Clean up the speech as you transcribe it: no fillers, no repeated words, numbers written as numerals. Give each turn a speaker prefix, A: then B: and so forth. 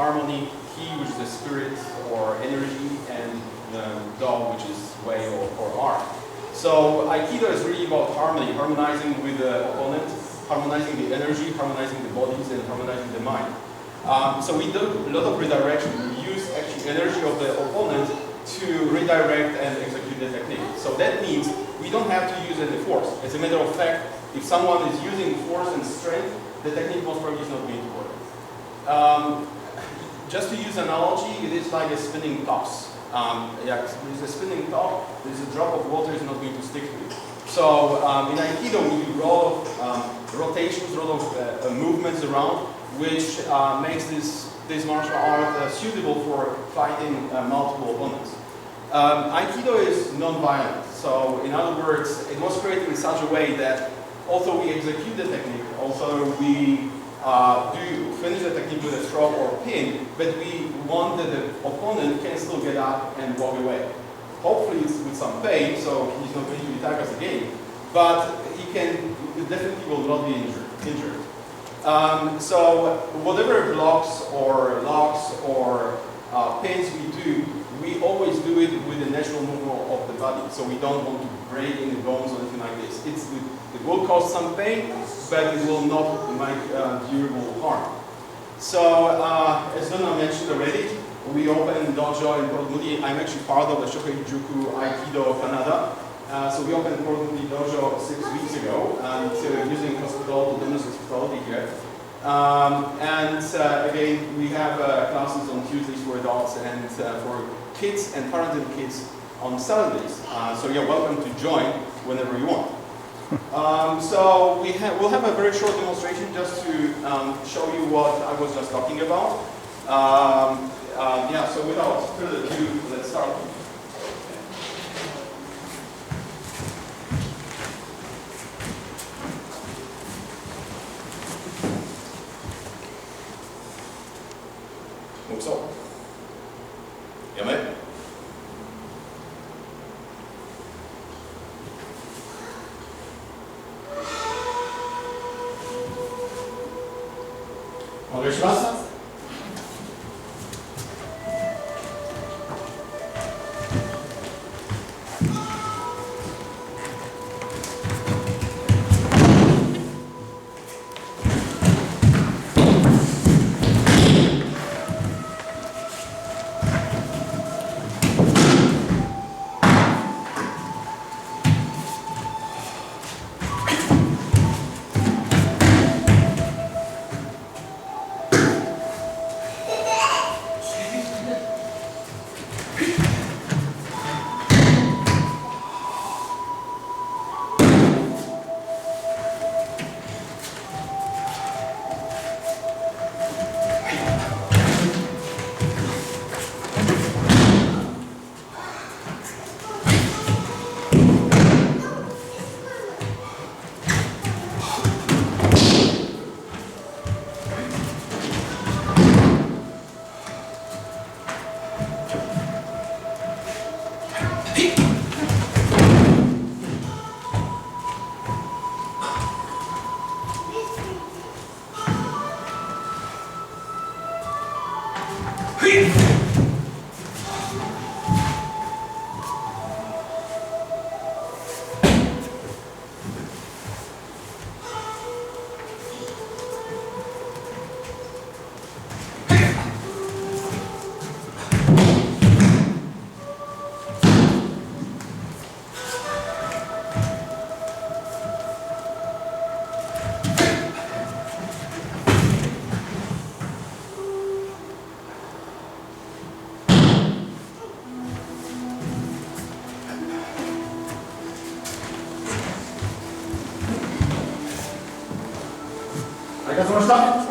A: harmony, Ki, which is the spirit or energy, and Do, which is way or art. So Aikido is really about harmony, harmonizing with the opponent, harmonizing the energy, harmonizing the bodies, and harmonizing the mind. So we do a lot of redirection. We use actually energy of the opponent to redirect and execute the technique. So that means we don't have to use any force. As a matter of fact, if someone is using force and strength, the technique most probably is not going to work. Just to use analogy, it is like a spinning tops. Yeah, there's a spinning top, there's a drop of water is not going to stick to it. So in Aikido, we do a lot of rotations, a lot of movements around, which makes this martial art suitable for fighting multiple opponents. Aikido is non-violent. So in other words, it was created in such a way that although we execute the technique, although we do finish the technique with a stroke or a pin, but we want that the opponent can still get up and walk away. Hopefully it's with some pain, so he's not going to attack us again, but he definitely will not be injured. So whatever blocks or locks or pins we do, we always do it with the natural movement of the body. So we don't want to break any bones or anything like this. It will cause some pain, but it will not make durable harm. So as Donna mentioned already, we opened dojo in Port Moody. I'm actually part of the Shohei-Juku Aikido Canada. So we opened Port Moody dojo 6 weeks ago, and using Donna's hospitality here. Again, we have classes on Tuesdays for adults and for kids and parented kids on Saturdays. So you're welcome to join whenever you want. So we'll have a very short demonstration just to show you what I was just talking about. Yeah, so without further ado, let's start. Move Yame. Onegaishimasu. Arigatou gozaimashita.